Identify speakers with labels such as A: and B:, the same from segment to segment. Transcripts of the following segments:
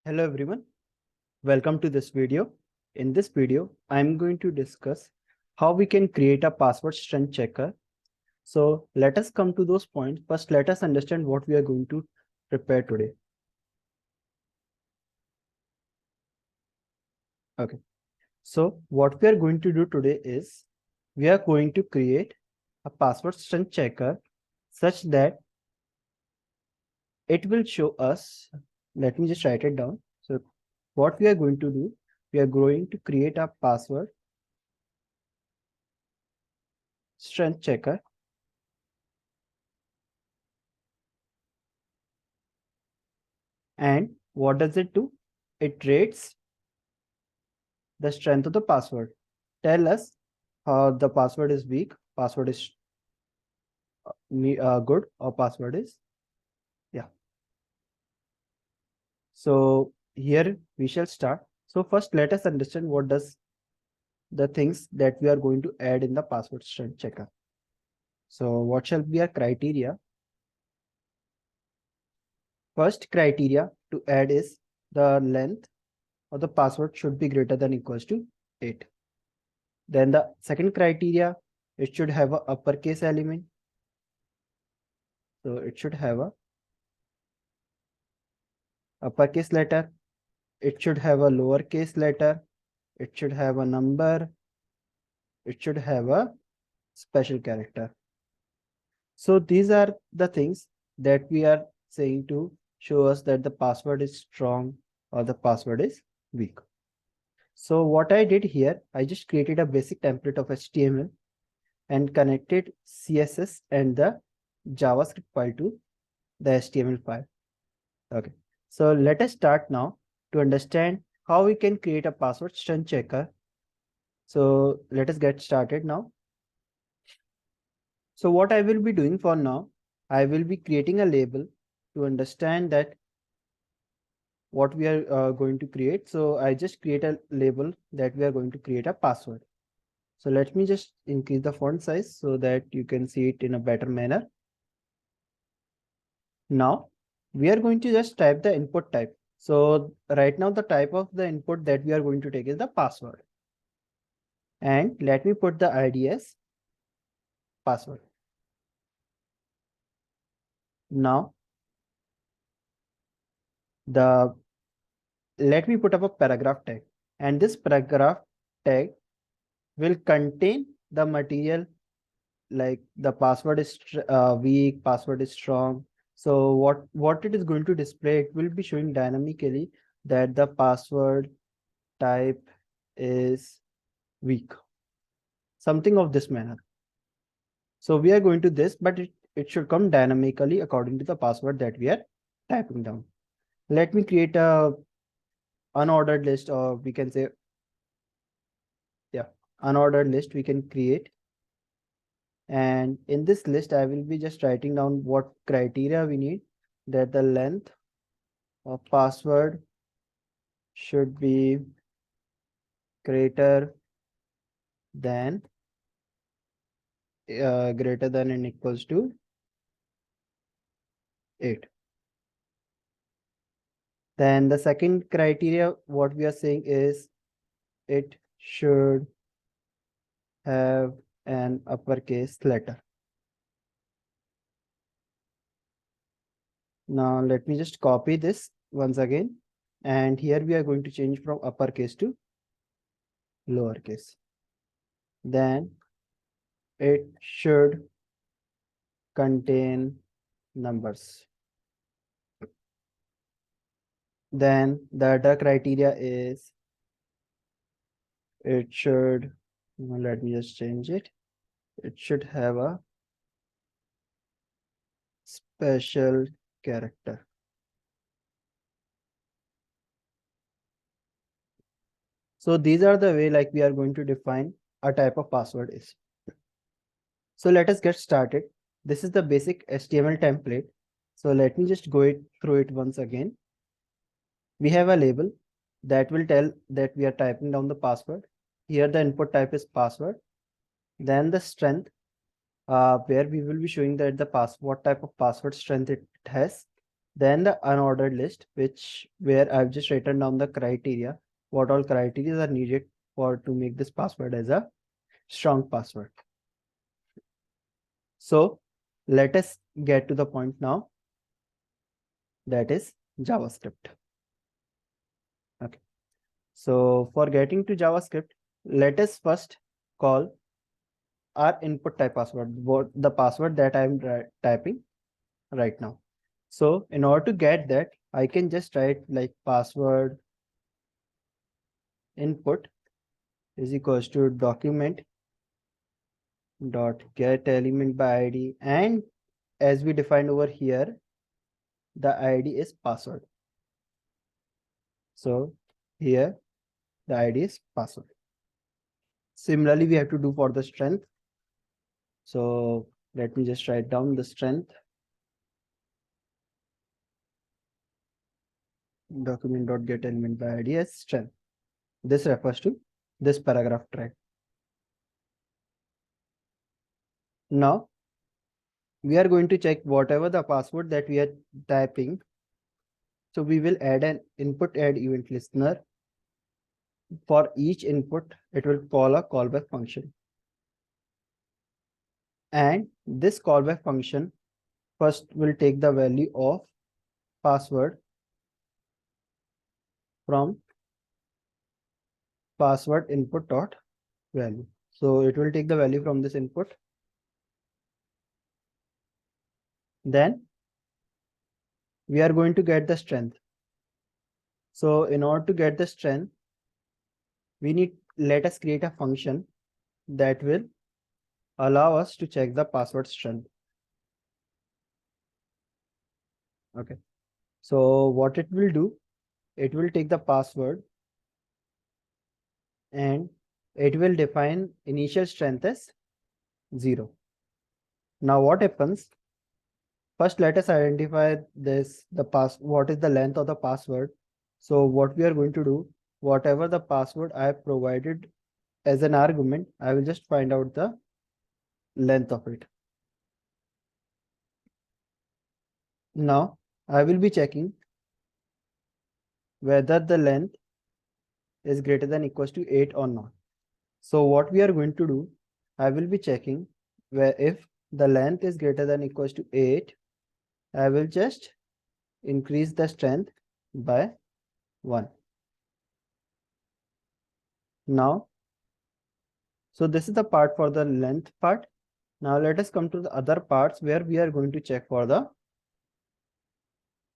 A: Hello everyone, welcome to this video. In this video, I'm going to discuss how we can create a password strength checker. So let us come to those points. First, let us understand what we are going to prepare today. Okay, so what we are going to do today is we are going to create a password strength checker such that it will show us, let me just write it down. So what we are going to do, we are going to create a password strength checker. And what does it do? It rates the strength of the password. Tell us the password is weak, password is good, or password is, yeah. So here we shall start. So first let us understand what does the things that we are going to add in the password strength checker. So what shall be our criteria? First criteria to add is the length of the password should be greater than equals to 8. Then the second criteria, it should have a uppercase element. So it should have a uppercase letter. It should have a lowercase letter. It should have a number. It should have a special character. So these are the things that we are saying to show us that the password is strong or the password is weak. So what I did here, I just created a basic template of HTML and connected CSS and the JavaScript file to the HTML file. Okay, so let us start now to understand how we can create a password strength checker. So let us get started now. So what I will be doing for now, I will be creating a label to understand that what we are going to create. So I just create a label that we are going to create a password. So let me just increase the font size so that you can see it in a better manner. Now we are going to just type the input type. So right now the type of the input that we are going to take is the password. And let me put the ID as password. Now let me put up a paragraph tag, and this paragraph tag will contain the material like the password is weak, password is strong. So what it is going to display, it will be showing dynamically that the password type is weak, something of this manner. So we are going to this, but it should come dynamically according to the password that we are typing down. Let me create a unordered list, or we can say, yeah, unordered list we can create. And in this list, I will be just writing down what criteria we need, that the length of password should be greater than and equals to 8. Then the second criteria, what we are saying is it should have an uppercase letter. Now let me just copy this once again. And here we are going to change from uppercase to lowercase. Then it should contain numbers. Then the other criteria is it should, let me just change it. It should have a special character. So these are the way like we are going to define a type of password is. So let us get started. This is the basic HTML template. So let me just go through it once again. We have a label that will tell that we are typing down the password. Here the input type is password. Then the strength, where we will be showing that the what type of password strength it has. Then the unordered list, where I've just written down the criteria, what all criteria are needed for to make this password as a strong password. So let us get to the point now, that is JavaScript. Okay. So for getting to JavaScript, let us first call our input type password, what the password that I'm typing right now. So in order to get that, I can just write like password input is equals to document dot get element by ID, and as we defined over here, the ID is password. So here the ID is password. Similarly, we have to do for the strength. So let me just write down the strength. Document dot get element by ID as strength. This refers to this paragraph tag. Now we are going to check whatever the password that we are typing. So we will add an input add event listener. For each input, it will call a callback function. And this callback function first will take the value of password from password input dot value. So it will take the value from this input. Then we are going to get the strength. So in order to get the strength, let us create a function that will allow us to check the password strength. Okay. So what it will do, it will take the password and it will define initial strength as 0. Now what happens? First, let us identify what is the length of the password. So what we are going to do, whatever the password I have provided as an argument, I will just find out the length of it. Now I will be checking whether the length is greater than equals to 8 or not. So what we are going to do, I will be checking where if the length is greater than equals to 8, I will just increase the strength by 1. Now, so this is the part for the length part. Now let us come to the other parts where we are going to check for the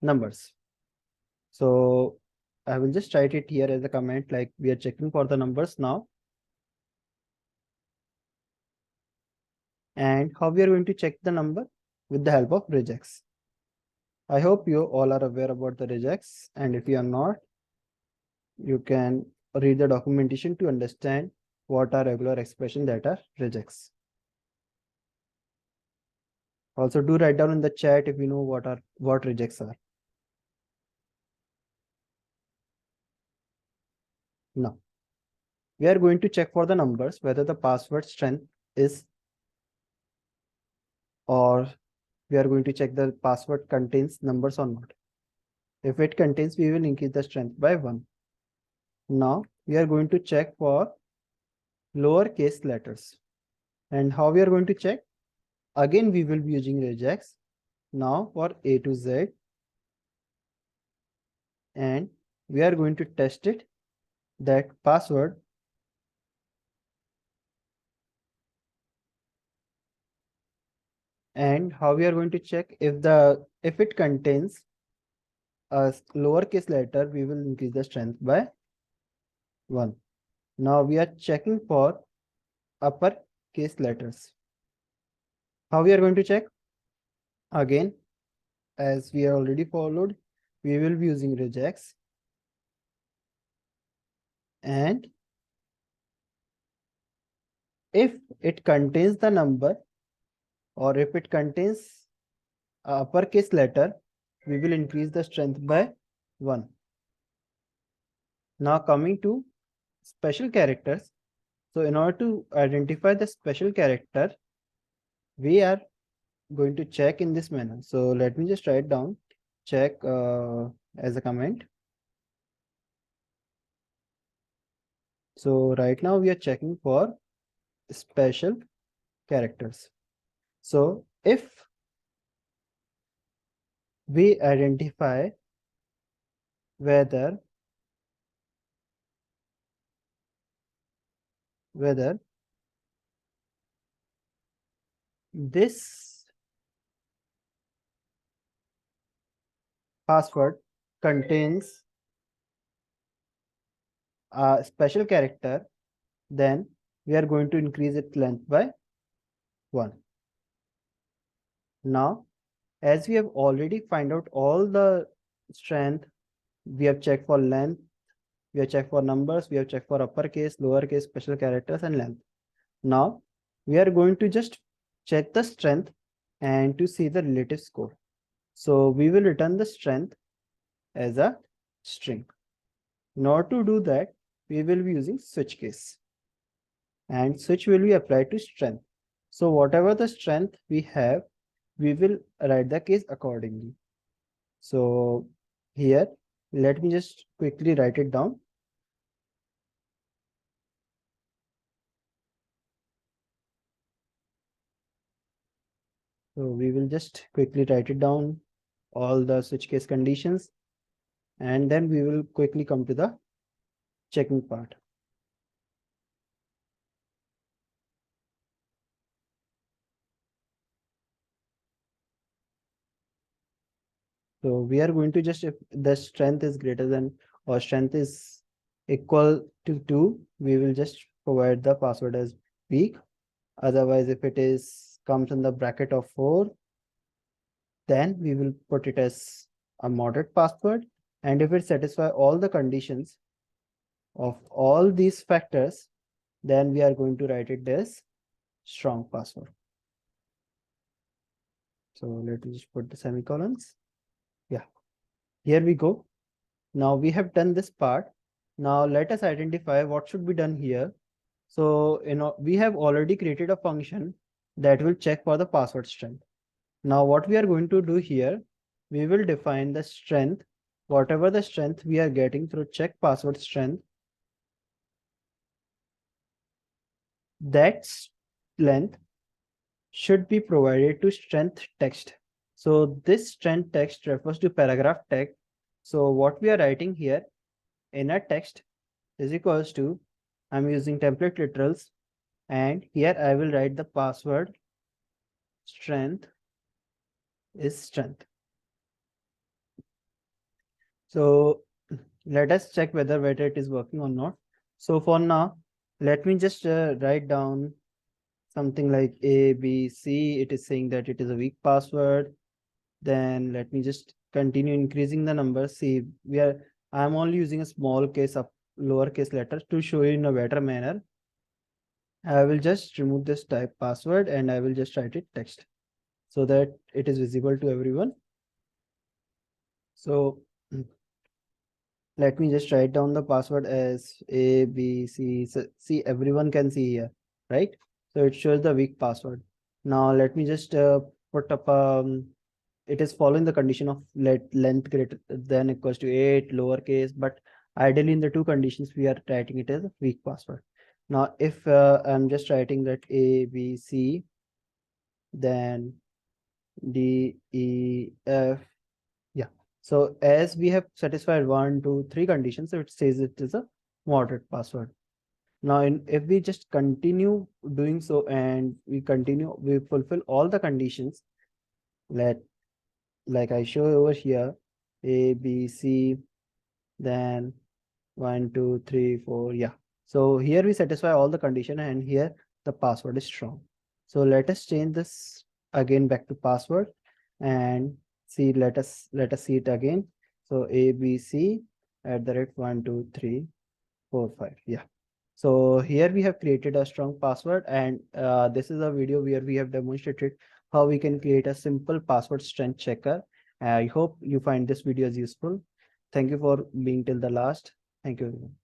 A: numbers. So I will just write it here as a comment, like we are checking for the numbers now. And how we are going to check the number? With the help of regex. I hope you all are aware about the regex, and if you are not, you can read the documentation to understand what are regular expressions that are regex. Also do write down in the chat if you know what regex are. Now we are going to check for the numbers whether the password strength is, or we are going to check the password contains numbers or not. If it contains, we will increase the strength by 1. Now we are going to check for lowercase letters. And how we are going to check? Again, we will be using regex. Now for A to Z. And we are going to test it, that password and how we are going to check if it contains a lowercase letter, we will increase the strength by 1. Now we are checking for uppercase letters. How we are going to check? Again, as we already followed, we will be using regex. And if it contains the number, or if it contains a uppercase letter, we will increase the strength by 1. Now coming to special characters. So in order to identify the special character, we are going to check in this manner. So let me just write down check as a comment. So right now we are checking for special characters. So if we identify whether this password contains a special character, then we are going to increase its length by 1. Now, as we have already find out all the strength, we have checked for length, we have checked for numbers, we have checked for uppercase, lowercase, special characters, and length. Now, we are going to just check the strength and to see the relative score. So we will return the strength as a string. In order to do that, we will be using switch case, and switch will be applied to strength. So whatever the strength we have, we will write the case accordingly. So here, let me just quickly write it down. So we will just quickly write it down, all the switch case conditions, and then we will quickly come to the checking part. So we are going to just, if the strength is greater than or strength is equal to 2, we will just provide the password as weak. Otherwise, if it is comes in the bracket of 4, then we will put it as a moderate password. And if it satisfies all the conditions of all these factors, then we are going to write it as strong password. So let me just put the semicolons. Yeah, here we go. Now we have done this part. Now let us identify what should be done here. So, we have already created a function that will check for the password strength. Now what we are going to do here, we will define the strength, whatever the strength we are getting through check password strength, that length should be provided to strength text. So this strength text refers to paragraph text. So what we are writing here, inner text is equals to, I'm using template literals, and here I will write the password strength is strength. So let us check whether it is working or not. So for now, let me just write down something like A, B, C. It is saying that it is a weak password. Then let me just continue increasing the number. See, I'm only using a small case of lowercase letters to show you in a better manner. I will just remove this type password and I will just write it text so that it is visible to everyone. So let me just write down the password as A, B, C. So, see, everyone can see here, right? So it shows the weak password. Now let me just put up, it is following the condition of length greater than equals to 8, lowercase, but ideally in the two conditions, we are writing it as a weak password. Now, if I'm just writing that A, B, C, then D, E, F, yeah. So as we have satisfied 1, 2, 3 conditions, so it says it is a moderate password. Now, if we just continue doing so and we fulfill all the conditions, like I show over here, A, B, C, then 1, 2, 3, 4, yeah. So here we satisfy all the condition and here the password is strong. So let us change this again back to password and see, let us see it again. So ABC @ 1, 2, 3, 4, 5. Yeah. So here we have created a strong password, and this is a video where we have demonstrated how we can create a simple password strength checker. I hope you find this video as useful. Thank you for being till the last. Thank you, everyone.